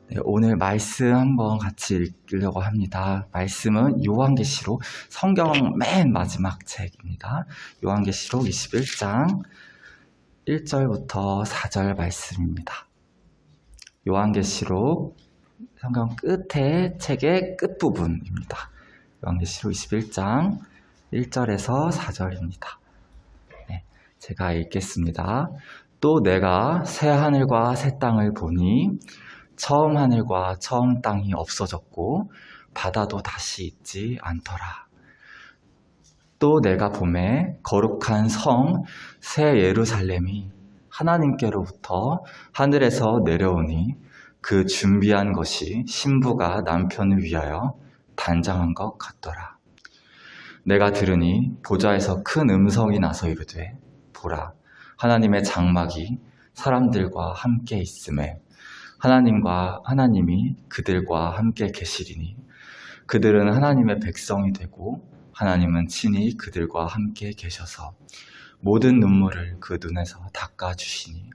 네, 오늘 말씀 한번 같이 읽으려고 합니다. 말씀은 요한계시록 성경 맨 마지막 책입니다. 요한계시록 21장 1절부터 4절 말씀입니다. 요한계시록 성경 끝에 책의 끝부분입니다. 요한계시록 21장 1절에서 4절입니다. 네, 제가 읽겠습니다. 또 내가 새 하늘과 새 땅을 보니 처음 하늘과 처음 땅이 없어졌고 바다도 다시 있지 않더라. 또 내가 보매 거룩한 성 새 예루살렘이 하나님께로부터 하늘에서 내려오니 그 준비한 것이 신부가 남편을 위하여 단장한 것 같더라. 내가 들으니 보좌에서 큰 음성이 나서 이르되 보라, 하나님의 장막이 사람들과 함께 있음에 하나님이 그들과 함께 계시리니 그들은 하나님의 백성이 되고 하나님은 친히 그들과 함께 계셔서 모든 눈물을 그 눈에서 닦아주시니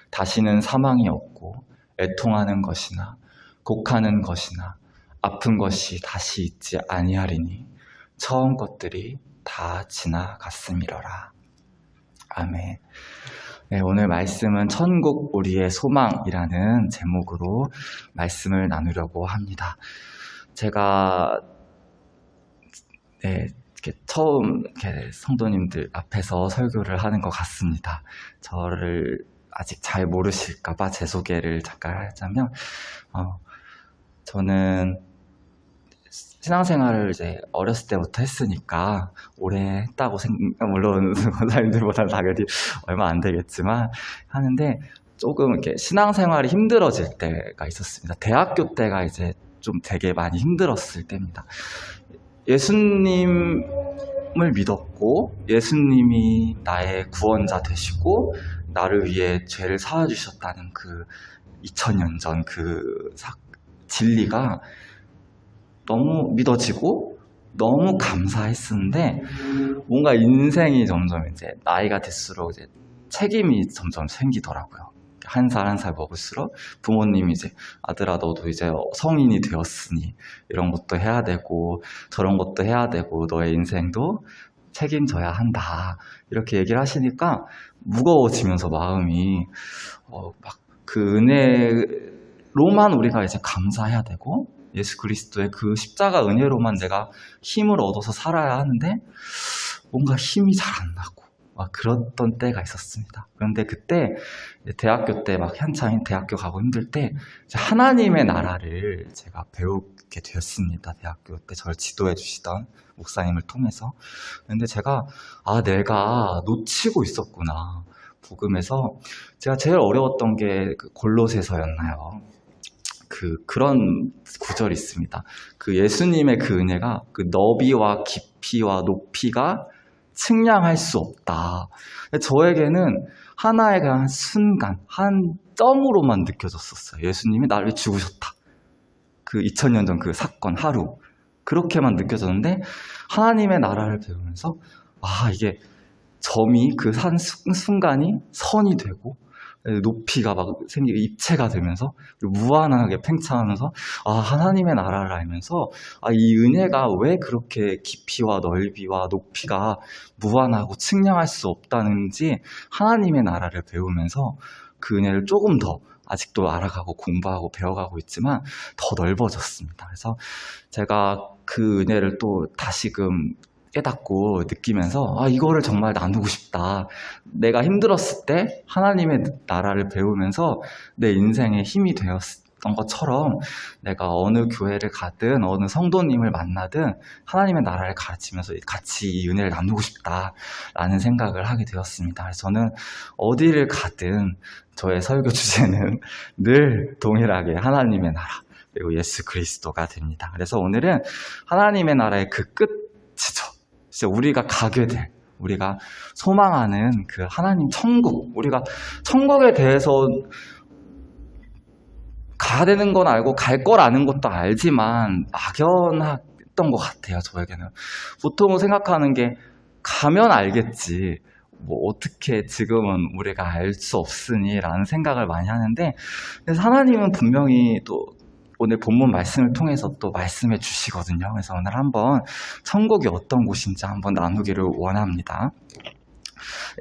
다시는 사망이 없고 애통하는 것이나 곡하는 것이나 아픈 것이 다시 있지 아니하리니 처음 것들이 다 지나갔음이러라. 아멘. 네, 오늘 말씀은 천국 우리의 소망이라는 제목으로 말씀을 나누려고 합니다. 제가 이렇게 처음 성도님들 앞에서 설교를 하는 것 같습니다. 저를 아직 잘 모르실까봐 제 소개를 잠깐 하자면, 저는 신앙생활을 이제 어렸을 때부터 했으니까 오래 했다고 물론 권사님들보다는 당연히 얼마 안 되겠지만 하는데 조금 이렇게 신앙생활이 힘들어질 때가 있었습니다. 대학교 때가 이제 좀 되게 많이 힘들었을 때입니다. 예수님을 믿었고 예수님이 나의 구원자 되시고 나를 위해 죄를 사와주셨다는 그 2000년 전 그 진리가 너무 믿어지고 너무 감사했었는데 뭔가 인생이 점점 이제 나이가 들수록 이제 책임이 점점 생기더라고요. 한 살 한 살 먹을수록 부모님이 이제 아들아 너도 이제 성인이 되었으니 이런 것도 해야 되고 저런 것도 해야 되고 너의 인생도 책임져야 한다 이렇게 얘기를 하시니까 무거워지면서 마음이 막 그 은혜로만 우리가 이제 감사해야 되고 예수 그리스도의 그 십자가 은혜로만 내가 힘을 얻어서 살아야 하는데 뭔가 힘이 잘 안 나고 막 그랬던 때가 있었습니다. 그런데 그때 대학교 때 막 한창 대학교 가고 힘들 때 하나님의 나라를 제가 배우게 되었습니다. 대학교 때 저를 지도해 주시던 목사님을 통해서. 그런데 제가 내가 놓치고 있었구나. 복음에서 제가 제일 어려웠던 게 그 골로새서였나요? 그런 구절이 있습니다. 그 예수님의 그 은혜가 그 너비와 깊이와 높이가 측량할 수 없다. 저에게는 하나의 그냥 순간, 한 점으로만 느껴졌었어요. 예수님이 나를 죽으셨다. 그 2000년 전 그 사건 하루. 그렇게만 느껴졌는데 하나님의 나라를 배우면서 이게 점이 그 한 순간이 선이 되고 높이가 막 생기고 입체가 되면서 무한하게 팽창하면서 하나님의 나라를 알면서 이 은혜가 왜 그렇게 깊이와 넓이와 높이가 무한하고 측량할 수 없다는지 하나님의 나라를 배우면서 그 은혜를 조금 더 아직도 알아가고 공부하고 배워가고 있지만 더 넓어졌습니다. 그래서 제가 그 은혜를 또 다시금 깨닫고 느끼면서 이거를 정말 나누고 싶다. 내가 힘들었을 때 하나님의 나라를 배우면서 내 인생에 힘이 되었던 것처럼 내가 어느 교회를 가든 어느 성도님을 만나든 하나님의 나라를 가르치면서 같이 이 은혜를 나누고 싶다라는 생각을 하게 되었습니다. 그래서 저는 어디를 가든 저의 설교 주제는 늘 동일하게 하나님의 나라 그리고 예수 그리스도가 됩니다. 그래서 오늘은 하나님의 나라의 그 끝이죠. 진짜 우리가 가게 될, 우리가 소망하는 그 하나님 천국, 우리가 천국에 대해서 가야 되는 건 알고 갈 걸 아는 것도 알지만 막연했던 것 같아요. 저에게는 보통은 생각하는 게 가면 알겠지 뭐 어떻게 지금은 우리가 알 수 없으니 라는 생각을 많이 하는데 그래서 하나님은 분명히 또 오늘 본문 말씀을 통해서 또 말씀해 주시거든요. 그래서 오늘 한번 천국이 어떤 곳인지 한번 나누기를 원합니다.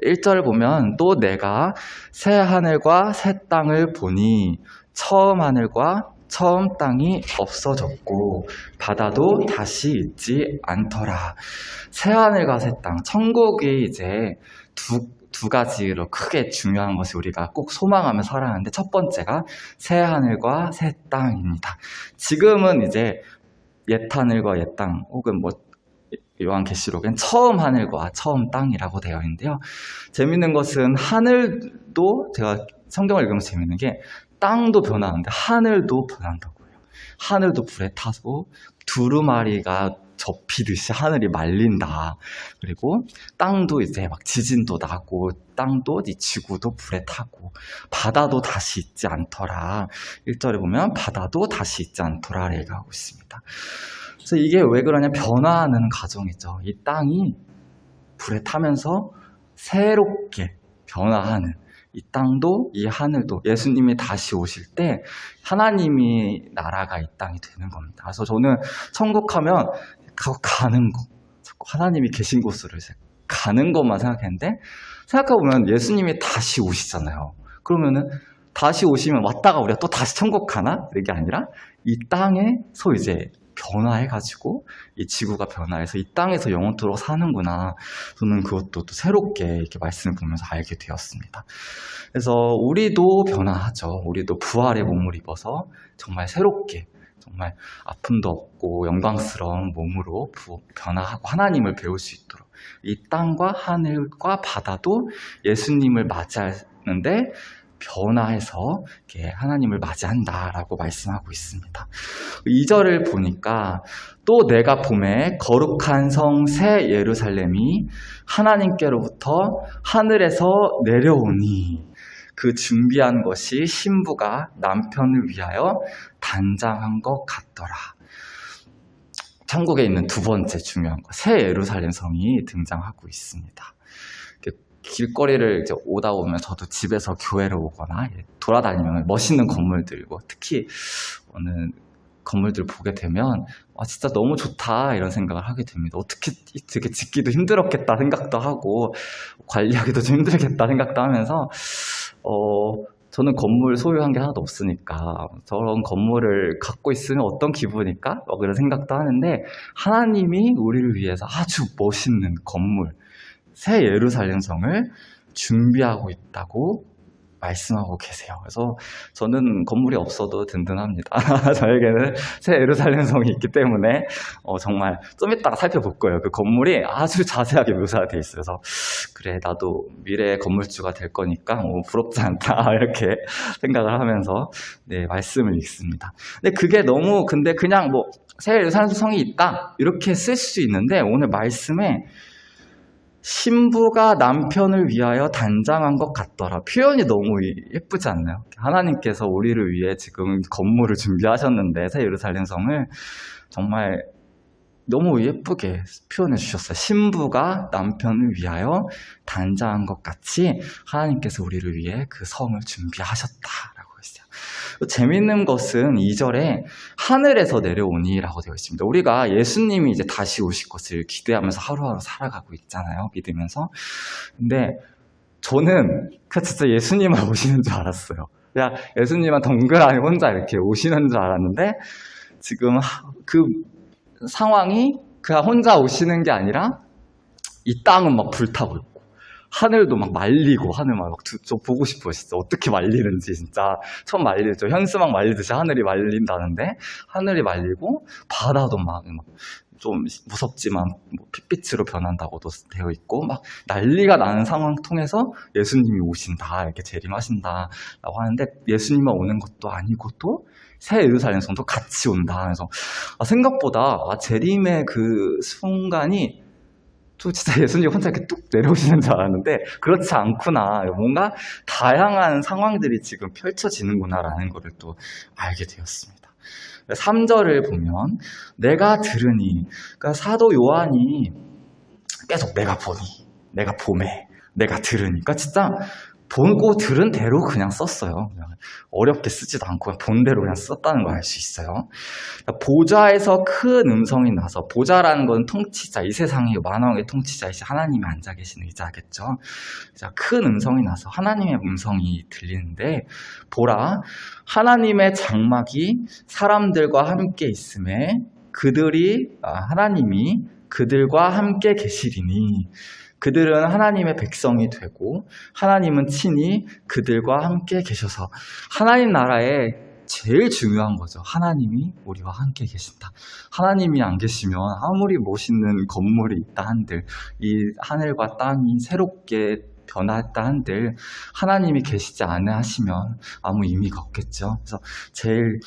1절 보면 또 내가 새 하늘과 새 땅을 보니 처음 하늘과 처음 땅이 없어졌고 바다도 다시 있지 않더라. 새 하늘과 새 땅, 천국이 이제 두 가지로 크게 중요한 것이 우리가 꼭 소망하며 살아가는데 첫 번째가 새 하늘과 새 땅입니다. 지금은 이제 옛 하늘과 옛 땅 혹은 뭐 요한계시록엔 처음 하늘과 처음 땅이라고 되어 있는데요. 재밌는 것은 하늘도 제가 성경을 읽으면서 재밌는 게 땅도 변하는데 하늘도 변한다고 해요. 하늘도 불에 타고 두루마리가 접히듯이 하늘이 말린다. 그리고 땅도 이제 막 지진도 나고 땅도 이 지구도 불에 타고 바다도 다시 있지 않더라. 1절에 보면 바다도 다시 있지 않더라 얘기하고 있습니다. 그래서 이게 왜 그러냐, 변화하는 과정이죠. 이 땅이 불에 타면서 새롭게 변화하는, 이 땅도 이 하늘도 예수님이 다시 오실 때 하나님이 나라가 이 땅이 되는 겁니다. 그래서 저는 천국하면 가는 거, 하나님이 계신 곳으로 이제 가는 것만 생각했는데, 생각해보면 예수님이 다시 오시잖아요. 그러면은 다시 오시면 왔다가 우리가 또 다시 천국 가나? 이게 아니라 이 땅에서 이제 변화해가지고 이 지구가 변화해서 이 땅에서 영원토록 사는구나. 저는 그것도 또 새롭게 이렇게 말씀을 보면서 알게 되었습니다. 그래서 우리도 변화하죠. 우리도 부활의 몸을 입어서 정말 새롭게, 정말 아픔도 없고 영광스러운 몸으로 변화하고 하나님을 배울 수 있도록 이 땅과 하늘과 바다도 예수님을 맞이하는데 변화해서 이렇게 하나님을 맞이한다라고 말씀하고 있습니다. 2절을 보니까 또 내가 봄에 거룩한 성 새 예루살렘이 하나님께로부터 하늘에서 내려오니 그 준비한 것이 신부가 남편을 위하여 단장한 것 같더라. 천국에 있는 두 번째 중요한 것, 새 예루살렘 성이 등장하고 있습니다. 길거리를 이제 오다 보면 저도 집에서 교회를 오거나 돌아다니면 멋있는 건물들, 특히 어느 건물들 보게 되면 진짜 너무 좋다 이런 생각을 하게 됩니다. 어떻게 되게 짓기도 힘들었겠다 생각도 하고 관리하기도 좀 힘들겠다 생각도 하면서 저는 건물 소유한 게 하나도 없으니까 저런 건물을 갖고 있으면 어떤 기분일까? 그런 생각도 하는데 하나님이 우리를 위해서 아주 멋있는 건물, 새 예루살렘 성을 준비하고 있다고 말씀하고 계세요. 그래서 저는 건물이 없어도 든든합니다. 저에게는 새 예루살렘 성이 있기 때문에 정말 좀 이따가 살펴볼 거예요. 그 건물이 아주 자세하게 묘사되어 있어요. 그래서 그래, 나도 미래의 건물주가 될 거니까 부럽지 않다 이렇게 생각을 하면서 말씀을 읽습니다. 근데 그게 너무 근데 그냥 새 예루살렘 성이 있다 이렇게 쓸 수 있는데 오늘 말씀에 신부가 남편을 위하여 단장한 것 같더라. 표현이 너무 예쁘지 않나요? 하나님께서 우리를 위해 지금 건물을 준비하셨는데 새 예루살렘 성을 정말 너무 예쁘게 표현해 주셨어요. 신부가 남편을 위하여 단장한 것 같이 하나님께서 우리를 위해 그 성을 준비하셨다라고 했어요. 재밌는 것은 2절에 하늘에서 내려오니 라고 되어 있습니다. 우리가 예수님이 이제 다시 오실 것을 기대하면서 하루하루 살아가고 있잖아요. 믿으면서. 근데 저는 진짜 예수님만 오시는 줄 알았어요. 그냥 예수님만 덩그러니 혼자 이렇게 오시는 줄 알았는데 지금 그 상황이 그냥 혼자 오시는 게 아니라 이 땅은 막 불타고 있고 하늘도 막 말리고 하늘 막 저 보고 싶어요. 진짜 어떻게 말리는지 진짜 처음 말리죠. 현수막 말리듯이 하늘이 말린다는데 하늘이 말리고 바다도 막 좀 무섭지만 핏빛으로 변한다고도 되어 있고 막 난리가 나는 상황 통해서 예수님이 오신다 이렇게 재림하신다라고 하는데 예수님만 오는 것도 아니고 또 새 예루살렘 성도 같이 온다. 그래서 생각보다 재림의 그 순간이 또 진짜 예수님 혼자 이렇게 뚝 내려오시는 줄 알았는데 그렇지 않구나. 뭔가 다양한 상황들이 지금 펼쳐지는구나라는 것을 또 알게 되었습니다. 3절을 보면 내가 들으니, 그러니까 사도 요한이 계속 내가 보니, 내가 보매, 내가 들으니까 진짜 보고 들은 대로 그냥 썼어요. 그냥 어렵게 쓰지도 않고 그냥 본 대로 그냥 썼다는 걸 알 수 있어요. 보좌에서 큰 음성이 나서, 보좌라는 건 통치자, 이 세상의 만왕의 통치자이신 하나님이 앉아 계시는 의자겠죠. 큰 음성이 나서 하나님의 음성이 들리는데, 보라, 하나님의 장막이 사람들과 함께 있음에 하나님이 그들과 함께 계시리니, 그들은 하나님의 백성이 되고 하나님은 친히 그들과 함께 계셔서, 하나님 나라에 제일 중요한 거죠. 하나님이 우리와 함께 계신다. 하나님이 안 계시면 아무리 멋있는 건물이 있다 한들, 이 하늘과 땅이 새롭게 변했다 한들, 하나님이 계시지 않으 하시면 아무 의미가 없겠죠. 그래서 제일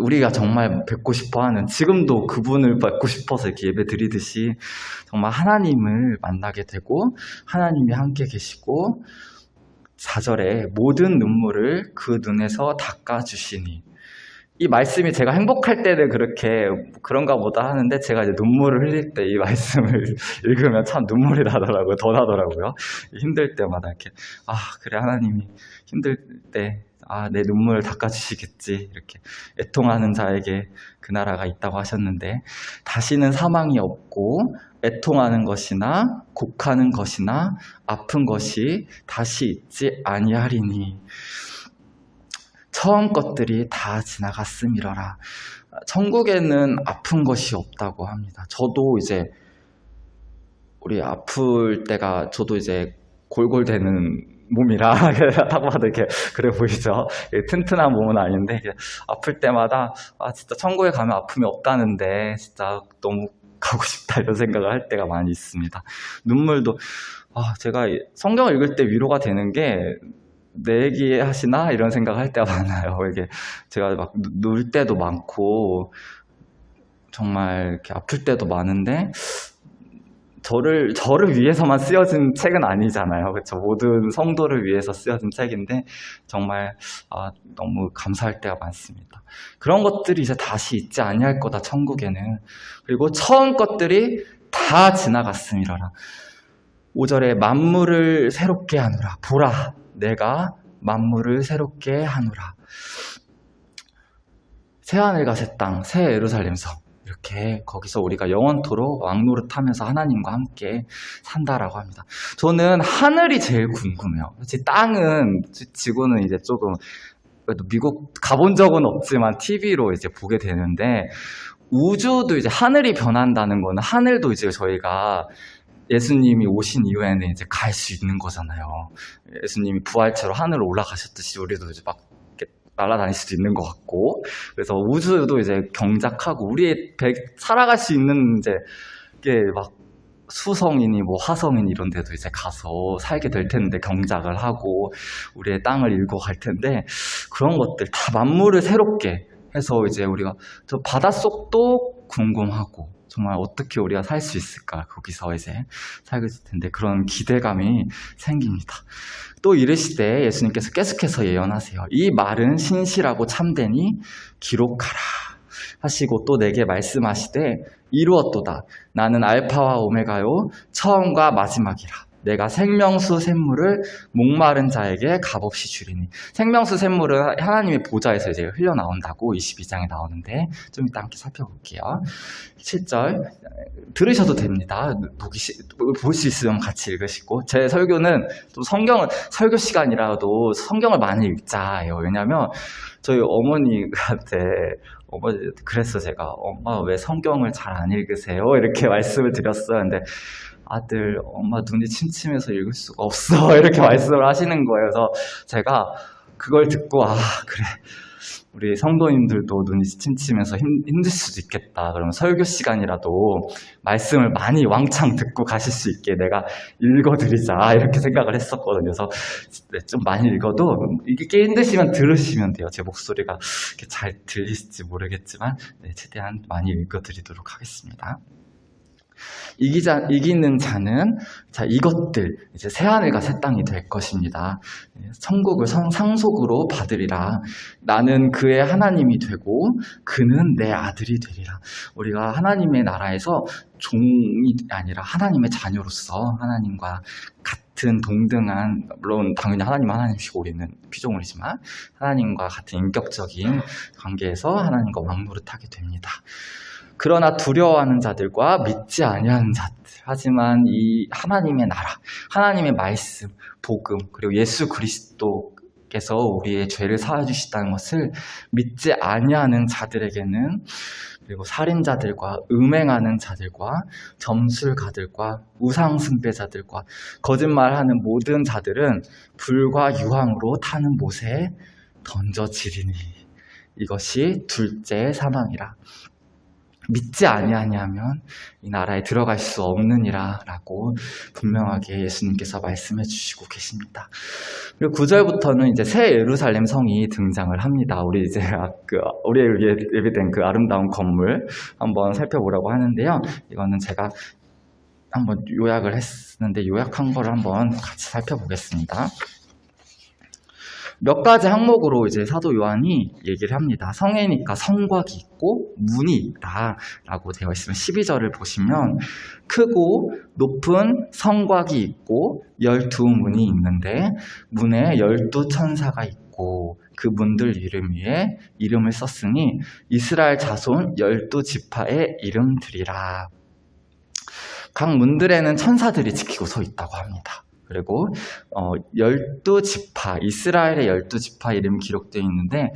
우리가 정말 뵙고 싶어하는, 지금도 그분을 뵙고 싶어서 이렇게 예배 드리듯이 정말 하나님을 만나게 되고 하나님이 함께 계시고, 4절에 모든 눈물을 그 눈에서 닦아주시니, 이 말씀이 제가 행복할 때는 그렇게 그런가 보다 하는데, 제가 이제 눈물을 흘릴 때 이 말씀을 읽으면 참 눈물이 나더라고요. 더 나더라고요. 힘들 때마다 이렇게, 그래, 하나님이 힘들 때 내 눈물을 닦아주시겠지, 이렇게 애통하는 자에게 그 나라가 있다고 하셨는데, 다시는 사망이 없고 애통하는 것이나 곡하는 것이나 아픈 것이 다시 있지 아니하리니, 처음 것들이 다 지나갔음이러라. 천국에는 아픈 것이 없다고 합니다. 저도 이제 우리 아플 때가, 저도 이제 골골대는 몸이라 딱 봐도 이렇게 그래 보이죠. 튼튼한 몸은 아닌데, 아플 때마다 진짜 천국에 가면 아픔이 없다는데 진짜 너무 가고 싶다, 이런 생각을 할 때가 많이 있습니다. 눈물도, 제가 성경을 읽을 때 위로가 되는 게, 내 얘기 하시나? 이런 생각을 할 때가 많아요. 이게 제가 막 놀 때도 많고 정말 이렇게 아플 때도 많은데, 저를 위해서만 쓰여진 책은 아니잖아요. 그렇죠? 모든 성도를 위해서 쓰여진 책인데, 정말 너무 감사할 때가 많습니다. 그런 것들이 이제 다시 있지 아니할 거다, 천국에는. 그리고 처음 것들이 다 지나갔음이러라. 5절에 만물을 새롭게 하노라. 보라, 내가 만물을 새롭게 하노라. 새하늘과 새 땅, 새 예루살렘 성, 이렇게 거기서 우리가 영원토록 왕노릇하면서 하나님과 함께 산다라고 합니다. 저는 하늘이 제일 궁금해요. 땅은, 지구는 이제 조금, 미국 가본 적은 없지만 TV로 이제 보게 되는데, 우주도 이제 하늘이 변한다는 거는, 하늘도 이제 저희가 예수님이 오신 이후에는 이제 갈 수 있는 거잖아요. 예수님이 부활체로 하늘로 올라가셨듯이 우리도 이제 막 날아다닐 수도 있는 것 같고, 그래서 우주도 이제 경작하고, 우리의 살아갈 수 있는 이제 이게 막 수성이니 뭐 화성이니 이런 데도 이제 가서 살게 될 텐데, 경작을 하고 우리의 땅을 일궈 갈 텐데, 그런 것들 다 만물을 새롭게 해서 이제 우리가 저 바닷속도 궁금하고, 정말 어떻게 우리가 살 수 있을까, 거기서 이제 살게 될 텐데, 그런 기대감이 생깁니다. 또 이르시되, 예수님께서 계속해서 예언하세요. 이 말은 신실하고 참되니 기록하라 하시고, 또 내게 말씀하시되, 이루었도다. 나는 알파와 오메가요, 처음과 마지막이라. 내가 생명수 샘물을 목마른 자에게 값없이 주리니. 생명수 샘물은 하나님의 보좌에서 이제 흘러나온다고 22장에 나오는데, 좀 이따 함께 살펴볼게요. 7절 들으셔도 됩니다. 볼 수 있으면 같이 읽으시고, 제 설교는 또 설교 시간이라도 성경을 많이 읽자예요. 왜냐면 저희 어머니한테 그래서 제가, 엄마 왜 성경을 잘 안 읽으세요? 이렇게 말씀을 드렸어요. 근데 아들, 엄마 눈이 침침해서 읽을 수가 없어, 이렇게 말씀을 하시는 거예요. 그래서 제가 그걸 듣고, 그래, 우리 성도님들도 눈이 침침해서 힘들 수도 있겠다. 그러면 설교 시간이라도 말씀을 많이 왕창 듣고 가실 수 있게 내가 읽어드리자, 이렇게 생각을 했었거든요. 그래서 좀 많이 읽어도 이게 힘드시면 들으시면 돼요. 제 목소리가 이렇게 잘 들리실지 모르겠지만, 최대한 많이 읽어드리도록 하겠습니다. 이기는 자는, 이것들, 이제 새하늘과 새 땅이 될 것입니다. 천국을 상속으로 받으리라. 나는 그의 하나님이 되고 그는 내 아들이 되리라. 우리가 하나님의 나라에서 종이 아니라 하나님의 자녀로서 하나님과 같은 동등한, 물론 당연히 하나님은 하나님이시고 우리는 피조물이지만 하나님과 같은 인격적인 관계에서 하나님과 왕노릇하게 됩니다. 그러나 두려워하는 자들과 믿지 아니하는 자들, 하지만 이 하나님의 나라, 하나님의 말씀, 복음, 그리고 예수 그리스도께서 우리의 죄를 사하주시다는 것을 믿지 아니하는 자들에게는, 그리고 살인자들과 음행하는 자들과 점술가들과 우상숭배자들과 거짓말하는 모든 자들은 불과 유황으로 타는 못에 던져지리니 이것이 둘째 사망이라. 믿지 아니하냐면 이 나라에 들어갈 수 없느니라 라고 분명하게 예수님께서 말씀해 주시고 계십니다. 그리고 9절부터는 이제 새 예루살렘 성이 등장을 합니다. 우리 이제 우리에게 예비된 그 아름다운 건물 한번 살펴보려고 하는데요. 이거는 제가 한번 요약을 했는데 요약한 거를 한번 같이 살펴보겠습니다. 몇 가지 항목으로 이제 사도 요한이 얘기를 합니다. 성이니까 성곽이 있고 문이 있다라고 되어 있으면 12절을 보시면 크고 높은 성곽이 있고 12문이 있는데 문에 12천사가 있고 그 문들 이름 위에 이름을 썼으니 이스라엘 자손 12지파의 이름들이라. 각 문들에는 천사들이 지키고 서 있다고 합니다. 그리고 12지파, 이스라엘의 12지파 이름이 기록되어 있는데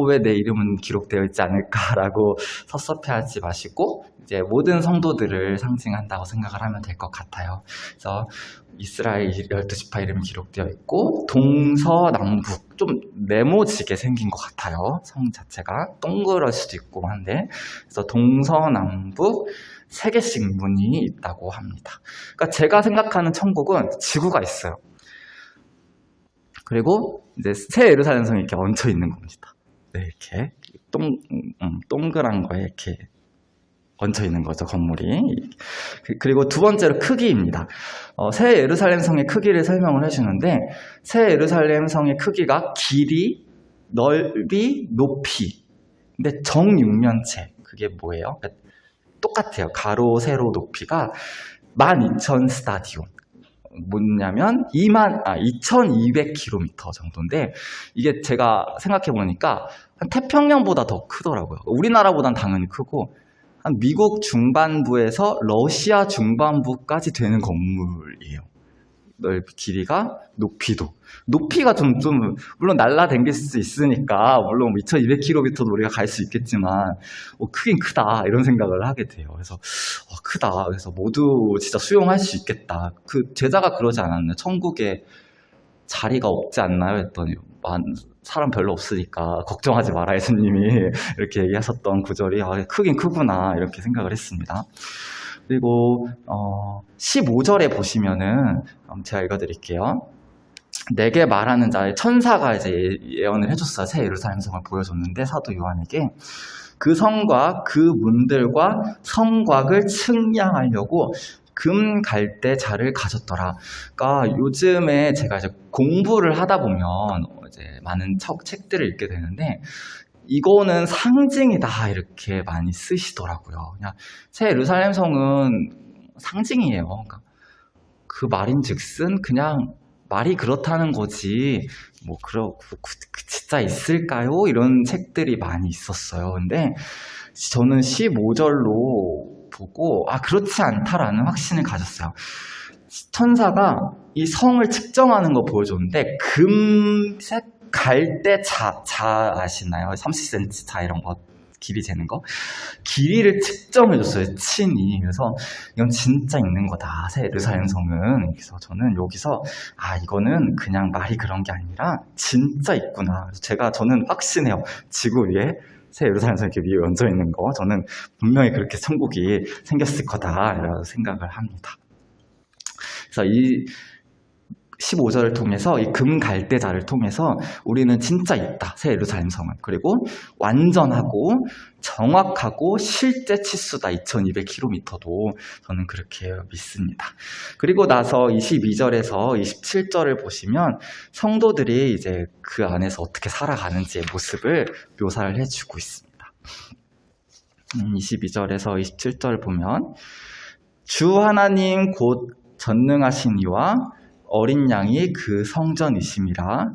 왜 내 이름은 기록되어 있지 않을까라고 섭섭해하지 마시고 이제 모든 성도들을 상징한다고 생각을 하면 될 것 같아요. 그래서 이스라엘 12지파 이름이 기록되어 있고 동서남북, 좀 네모지게 생긴 것 같아요. 성 자체가 동그럴 수도 있고 한데, 그래서 동서남북 3개씩 문이 있다고 합니다. 그러니까 제가 생각하는 천국은 지구가 있어요. 그리고 이제 새 예루살렘 성이 이렇게 얹혀 있는 겁니다. 네, 이렇게 동그란 거에 이렇게 얹혀 있는 거죠, 건물이. 그리고 두 번째로 크기입니다. 새 예루살렘 성의 크기를 설명을 해주는데, 새 예루살렘 성의 크기가 길이, 넓이, 높이. 근데 정육면체, 그게 뭐예요? 똑같아요. 가로, 세로, 높이가 12,000 스타디온. 뭐냐면 2200km 정도인데, 이게 제가 생각해보니까 한 태평양보다 더 크더라고요. 우리나라보단 당연히 크고 한 미국 중반부에서 러시아 중반부까지 되는 건물이에요. 길이가, 높이가 좀 물론 날라다닐 수 있으니까 물론 2200km도 우리가 갈 수 있겠지만 크긴 크다 이런 생각을 하게 돼요. 그래서 크다. 그래서 모두 진짜 수용할 수 있겠다. 그 제자가 그러지 않았나요? 천국에 자리가 없지 않나요? 했더니 사람 별로 없으니까 걱정하지 마라 예수님이 이렇게 얘기하셨던 구절이 크긴 크구나 이렇게 생각을 했습니다. 그리고 15절에 보시면은 제가 읽어드릴게요. 내게 말하는 자의 천사가 이제 예언을 해줬어요. 새 예루살렘 성을 보여줬는데 사도 요한에게 그 성과 그 문들과 성곽을 측량하려고 금 갈대 자를 가졌더라. 그러니까 요즘에 제가 이제 공부를 하다 보면 이제 많은 책들을 읽게 되는데 이거는 상징이다 이렇게 많이 쓰시더라고요. 그냥 새 예루살렘 성은 상징이에요. 그러니까 그 말인즉슨 그냥 말이 그렇다는 거지 뭐 진짜 있을까요? 이런 책들이 많이 있었어요. 근데 저는 15절로 보고 그렇지 않다라는 확신을 가졌어요. 천사가 이 성을 측정하는 거 보여줬는데 금색 갈대 자 아시나요? 30cm 자 이런 거 길이 재는 거 길이를 측정해줬어요. 친히. 그래서 이건 진짜 있는 거다. 새 예루살렘 성은. 그래서 저는 여기서 이거는 그냥 말이 그런 게 아니라 진짜 있구나. 저는 확신해요. 지구 위에 새 예루살렘 성이 이렇게 위에 얹어 있는 거 저는 분명히 그렇게 천국이 생겼을 거다라고 생각을 합니다. 그래서 이 15절을 통해서 이 금갈대자를 통해서 우리는 진짜 있다. 새 예루살렘 성은. 그리고 완전하고 정확하고 실제 치수다. 2200km도 저는 그렇게 믿습니다. 그리고 나서 22절에서 27절을 보시면 성도들이 이제 그 안에서 어떻게 살아가는지의 모습을 묘사를 해주고 있습니다. 22절에서 27절 보면 주 하나님 곧 전능하신 이와 어린 양이 그 성전이심이라.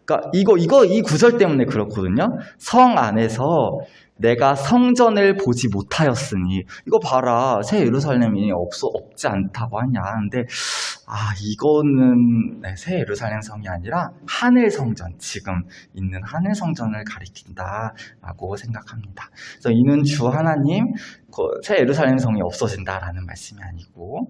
그러니까 이 구절 때문에 그렇거든요. 성 안에서 내가 성전을 보지 못하였으니, 이거 봐라, 새 예루살렘이 없지 않다고 하냐. 근데 이거는 새 예루살렘 성이 아니라 하늘 성전, 지금 있는 하늘 성전을 가리킨다라고 생각합니다. 그래서 이는 주 하나님, 새 예루살렘 성이 없어진다라는 말씀이 아니고,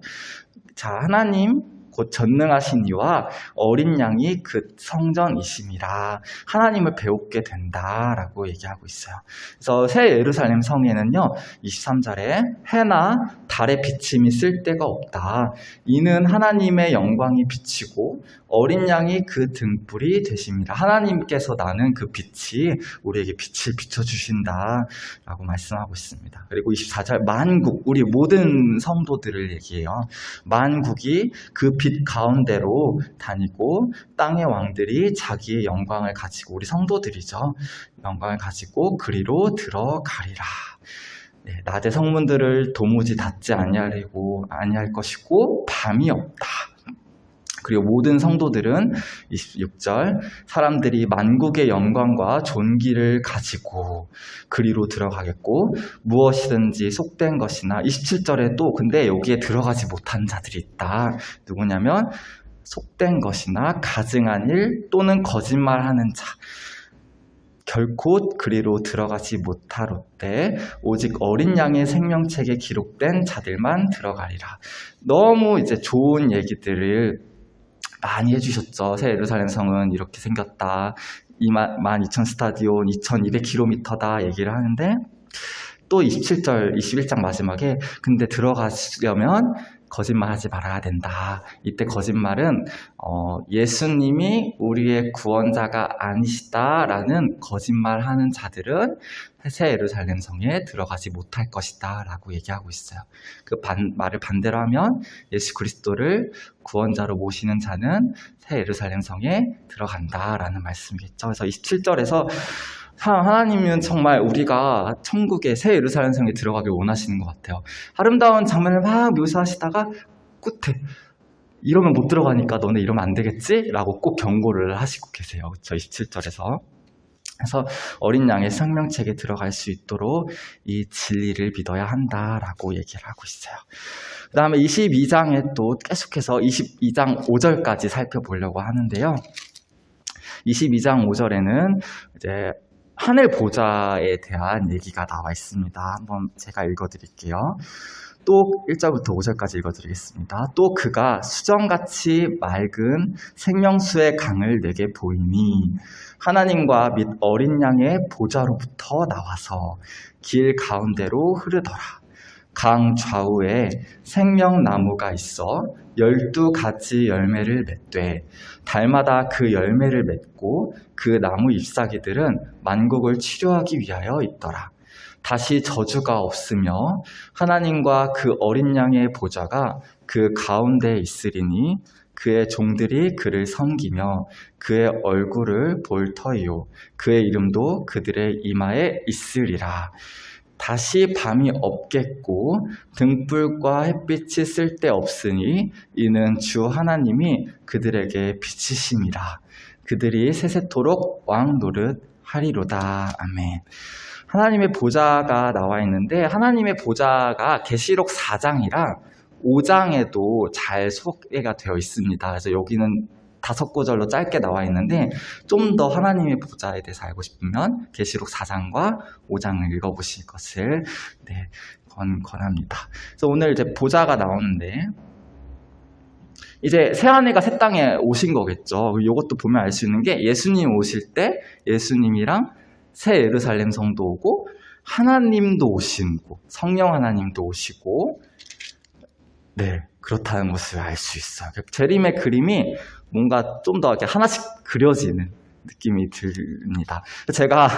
자, 하나님 곧 전능하신 이와 어린 양이 그 성전이심이라, 하나님을 배우게 된다라고 얘기하고 있어요. 그래서 새 예루살렘 성에는요, 23절에 해나 달의 비침이 쓸데가 없다. 이는 하나님의 영광이 비치고 어린 양이 그 등불이 되십니다. 하나님께서 나는 그 빛이 우리에게 빛을 비춰주신다라고 말씀하고 있습니다. 그리고 24절, 만국, 우리 모든 성도들을 얘기해요. 만국이 그 빛 가운데로 다니고 땅의 왕들이 자기의 영광을 가지고, 우리 성도들이죠, 영광을 가지고 그리로 들어가리라. 네, 낮의 성문들을 도무지 닫지 아니할 것이고 밤이 없다. 그리고 모든 성도들은 26절, 사람들이 만국의 영광과 존귀를 가지고 그리로 들어가겠고 무엇이든지 속된 것이나, 27절에 또 근데 여기에 들어가지 못한 자들이 있다. 누구냐면 속된 것이나 가증한 일 또는 거짓말하는 자, 결코 그리로 들어가지 못하롯되 오직 어린 양의 생명책에 기록된 자들만 들어가리라. 너무 이제 좋은 얘기들을 많이 해주셨죠. 새 예루살렘 성은 이렇게 생겼다, 22,000 스타디온, 2200km다 얘기를 하는데, 또 27절, 21장 마지막에 근데 들어가려면 거짓말하지 말아야 된다. 이때 거짓말은 예수님이 우리의 구원자가 아니시다라는 거짓말하는 자들은 새 예루살렘 성에 들어가지 못할 것이다 라고 얘기하고 있어요. 그 말을 반대로 하면 예수 그리스도를 구원자로 모시는 자는 새 예루살렘 성에 들어간다라는 말씀이겠죠. 그래서 27절에서 하나님은 정말 우리가 천국의 새 예루살렘 성에 들어가길 원하시는 것 같아요. 아름다운 장면을 막 묘사하시다가 끝에 이러면 못 들어가니까 너네 이러면 안 되겠지? 라고 꼭 경고를 하시고 계세요. 그렇죠? 27절에서. 그래서 어린 양의 생명책에 들어갈 수 있도록 이 진리를 믿어야 한다라고 얘기를 하고 있어요. 그 다음에 22장에 또 계속해서 22장 5절까지 살펴보려고 하는데요. 22장 5절에는 이제 하늘 보좌에 대한 얘기가 나와 있습니다. 한번 제가 읽어드릴게요. 또 1절부터 5절까지 읽어드리겠습니다. 또 그가 수정같이 맑은 생명수의 강을 내게 보이니 하나님과 및 어린 양의 보좌로부터 나와서 길 가운데로 흐르더라. 강 좌우에 생명나무가 있어 12가지 열매를 맺되 달마다 그 열매를 맺고 그 나무 잎사귀들은 만국을 치료하기 위하여 있더라. 다시 저주가 없으며 하나님과 그 어린 양의 보좌가 그 가운데에 있으리니 그의 종들이 그를 섬기며 그의 얼굴을 볼 터이요 그의 이름도 그들의 이마에 있으리라. 다시 밤이 없겠고 등불과 햇빛이 쓸데없으니 이는 주 하나님이 그들에게 빛이심이라. 그들이 세세토록 왕 노릇하리로다. 아멘. 하나님의 보좌가 나와 있는데 하나님의 보좌가 계시록 4장이랑 5장에도 잘 소개가 되어 있습니다. 그래서 여기는 5구절로 짧게 나와 있는데 좀 더 하나님의 보좌에 대해서 알고 싶으면 계시록 4장과 5장을 읽어보실 것을 권합니다. 그래서 오늘 이제 보좌가 나오는데 이제 새하늘과 새 땅에 오신 거겠죠. 이것도 보면 알 수 있는 게 예수님 오실 때 예수님이랑 새 예루살렘 성도 오고 하나님도 오시고 성령 하나님도 오시고 그렇다는 것을 알 수 있어요. 재림의 그림이 뭔가 좀 더 이렇게 하나씩 그려지는 느낌이 듭니다. 제가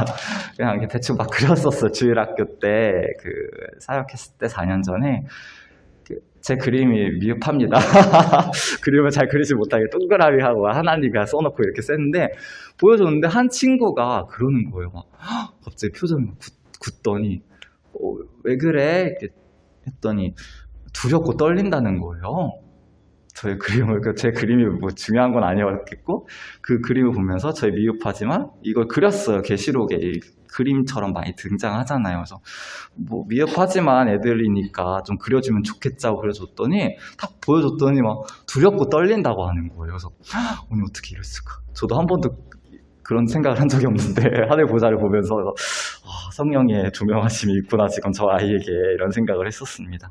그냥 이렇게 대충 막 그렸었어요. 주일학교 때 그 사역했을 때 4년 전에 제 그림이 미흡합니다. 그림을 잘 그리지 못하게 동그라미하고 하나님이 써놓고 이렇게 썼는데 보여줬는데 한 친구가 그러는 거예요. 막 갑자기 표정이 굳더니 왜 그래? 이렇게 했더니 두렵고 떨린다는 거예요. 저의 그림을, 제 그림이 뭐 중요한 건 아니었겠고, 그 그림을 보면서 저희 미흡하지만 이걸 그렸어요. 계시록에 이 그림처럼 많이 등장하잖아요. 그래서 뭐 미흡하지만 애들이니까 좀 그려주면 좋겠다고 그려줬더니 딱 보여줬더니 막 두렵고 떨린다고 하는 거예요. 그래서 언니 어떻게 이랬을까? 저도 한 번도 그런 생각을 한 적이 없는데 하늘 보좌를 보면서 성령의 조명하심이 있구나 지금 저 아이에게 이런 생각을 했었습니다.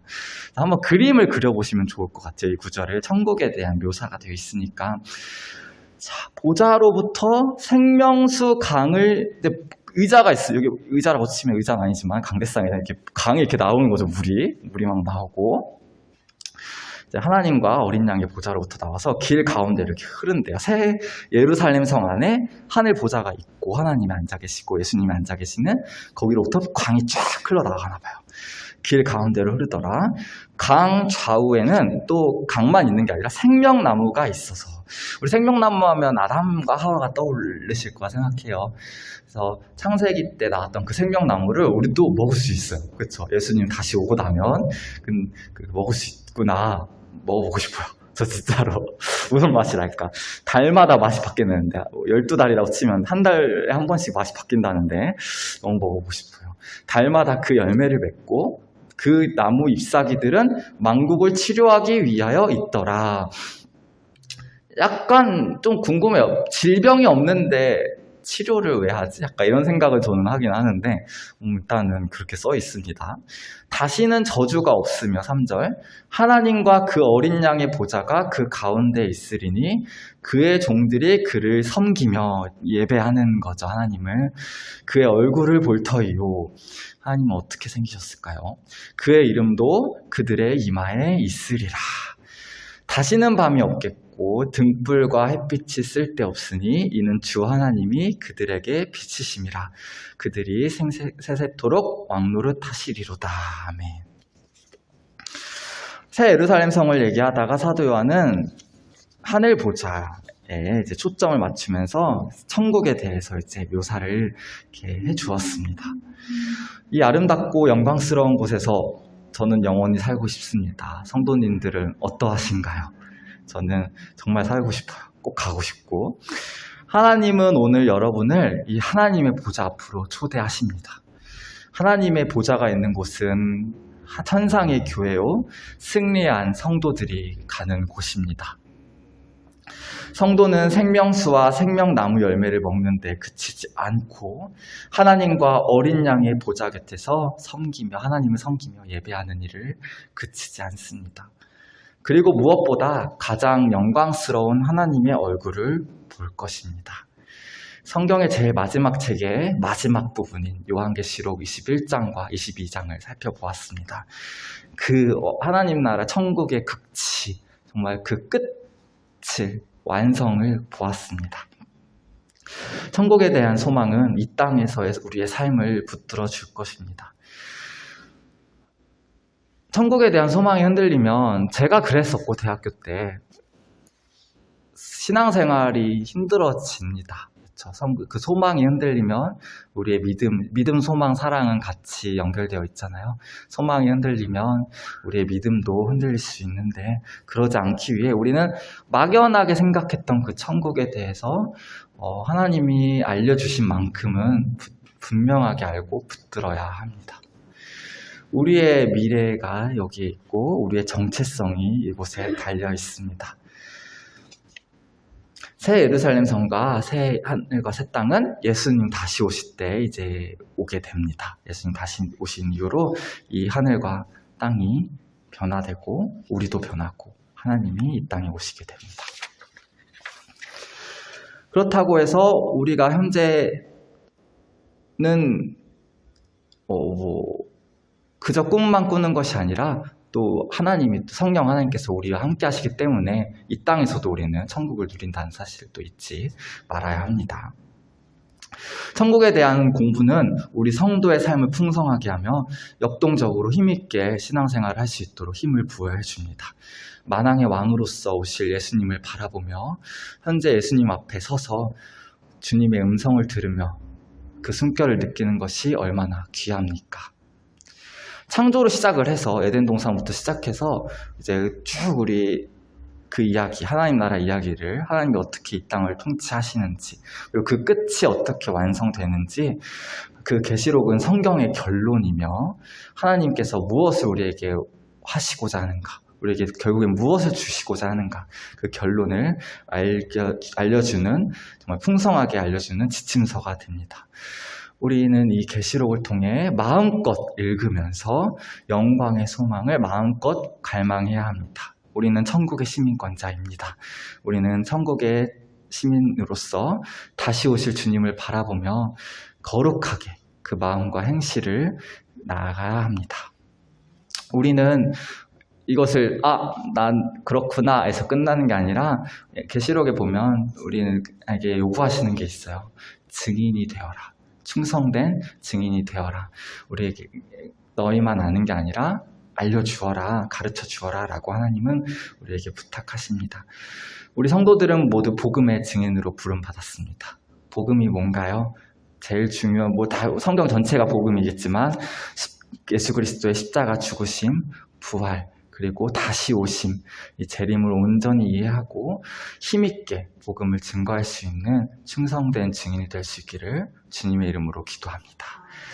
한번 그림을 그려보시면 좋을 것 같아요. 이 구절을 천국에 대한 묘사가 되어 있으니까. 자, 보좌로부터 생명수 강을, 의자가 있어요. 여기 의자라고 치면 의자는 아니지만 강대상에 이렇게 강이 이렇게 나오는 거죠. 물이 막 나오고. 이제 하나님과 어린 양의 보좌로부터 나와서 길 가운데 이렇게 흐른대요. 새 예루살렘 성 안에 하늘 보좌가 있고 하나님이 앉아 계시고 예수님이 앉아 계시는 거기로부터 강이 쫙 흘러나가나 봐요. 길 가운데로 흐르더라. 강 좌우에는 또 강만 있는 게 아니라 생명나무가 있어서, 우리 생명나무 하면 아담과 하와가 떠올리실 거라 생각해요. 그래서 창세기 때 나왔던 그 생명나무를 우리도 먹을 수 있어요. 그렇죠? 예수님 다시 오고 나면 먹을 수 있구나. 먹어보고 싶어요. 저 진짜로 무슨 맛이 날까? 달마다 맛이 바뀌는데 12달이라고 치면 한 달에 한 번씩 맛이 바뀐다는데 너무 먹어보고 싶어요. 달마다 그 열매를 맺고 그 나무 잎사귀들은 만국을 치료하기 위하여 있더라. 약간 좀 궁금해요. 질병이 없는데 치료를 왜 하지? 약간 이런 생각을 저는 하긴 하는데 일단은 그렇게 써 있습니다. 다시는 저주가 없으며 3절 하나님과 그 어린 양의 보좌가 그 가운데 있으리니 그의 종들이 그를 섬기며 예배하는 거죠. 하나님을. 그의 얼굴을 볼 터이요. 하나님은 어떻게 생기셨을까요? 그의 이름도 그들의 이마에 있으리라. 다시는 밤이 없겠고 등불과 햇빛이 쓸데없으니 이는 주 하나님이 그들에게 빛이심이라. 그들이 세세토록 왕노릇하시리로다. 아멘. 새 예루살렘 성을 얘기하다가 사도 요한은 하늘 보좌에 이제 초점을 맞추면서 천국에 대해서 이제 묘사를 이렇게 해주었습니다. 이 아름답고 영광스러운 곳에서 저는 영원히 살고 싶습니다. 성도님들은 어떠하신가요? 저는 정말 살고 싶어요. 꼭 가고 싶고. 하나님은 오늘 여러분을 이 하나님의 보좌 앞으로 초대하십니다. 하나님의 보좌가 있는 곳은 천상의 교회요, 승리한 성도들이 가는 곳입니다. 성도는 생명수와 생명나무 열매를 먹는데 그치지 않고 하나님과 어린 양의 보좌 곁에서 섬기며 하나님을 섬기며 예배하는 일을 그치지 않습니다. 그리고 무엇보다 가장 영광스러운 하나님의 얼굴을 볼 것입니다. 성경의 제일 마지막 책의 마지막 부분인 요한계시록 21장과 22장을 살펴보았습니다. 그 하나님 나라 천국의 극치, 정말 그 끝을 완성을 보았습니다. 천국에 대한 소망은 이 땅에서의 우리의 삶을 붙들어 줄 것입니다. 천국에 대한 소망이 흔들리면 제가 그랬었고 대학교 때 신앙생활이 힘들어집니다. 그렇죠? 그 소망이 흔들리면 우리의 믿음, 소망, 사랑은 같이 연결되어 있잖아요. 소망이 흔들리면 우리의 믿음도 흔들릴 수 있는데 그러지 않기 위해 우리는 막연하게 생각했던 그 천국에 대해서 하나님이 알려주신 만큼은 분명하게 알고 붙들어야 합니다. 우리의 미래가 여기에 있고 우리의 정체성이 이곳에 달려 있습니다. 새 예루살렘 성과 새 하늘과 새 땅은 예수님 다시 오실 때 이제 오게 됩니다. 예수님 다시 오신 이후로 이 하늘과 땅이 변화되고 우리도 변하고 하나님이 이 땅에 오시게 됩니다. 그렇다고 해서 우리가 현재는 그저 꿈만 꾸는 것이 아니라 또 하나님이 성령 하나님께서 우리와 함께 하시기 때문에 이 땅에서도 우리는 천국을 누린다는 사실도 잊지 말아야 합니다. 천국에 대한 공부는 우리 성도의 삶을 풍성하게 하며 역동적으로 힘있게 신앙생활을 할 수 있도록 힘을 부여해 줍니다. 만왕의 왕으로서 오실 예수님을 바라보며 현재 예수님 앞에 서서 주님의 음성을 들으며 그 숨결을 느끼는 것이 얼마나 귀합니까? 창조로 시작을 해서 에덴 동산부터 시작해서 이제 쭉 우리 그 이야기, 하나님 나라 이야기를 하나님이 어떻게 이 땅을 통치하시는지, 그리고 그 끝이 어떻게 완성되는지, 그 계시록은 성경의 결론이며 하나님께서 무엇을 우리에게 하시고자 하는가, 우리에게 결국엔 무엇을 주시고자 하는가, 그 결론을 알려주는, 정말 풍성하게 알려주는 지침서가 됩니다. 우리는 이 계시록을 통해 마음껏 읽으면서 영광의 소망을 마음껏 갈망해야 합니다. 우리는 천국의 시민권자입니다. 우리는 천국의 시민으로서 다시 오실 주님을 바라보며 거룩하게 그 마음과 행실을 나아가야 합니다. 우리는 이것을 난 그렇구나 해서 끝나는 게 아니라 계시록에 보면 우리에게 요구하시는 게 있어요. 증인이 되어라. 충성된 증인이 되어라. 우리에게 너희만 아는 게 아니라 알려주어라, 가르쳐주어라 라고 하나님은 우리에게 부탁하십니다. 우리 성도들은 모두 복음의 증인으로 부름받았습니다. 복음이 뭔가요? 제일 중요한, 성경 전체가 복음이겠지만 예수 그리스도의 십자가 죽으심, 부활, 그리고 다시 오심, 이 재림을 온전히 이해하고 힘있게 복음을 증거할 수 있는 충성된 증인이 될 수 있기를 주님의 이름으로 기도합니다.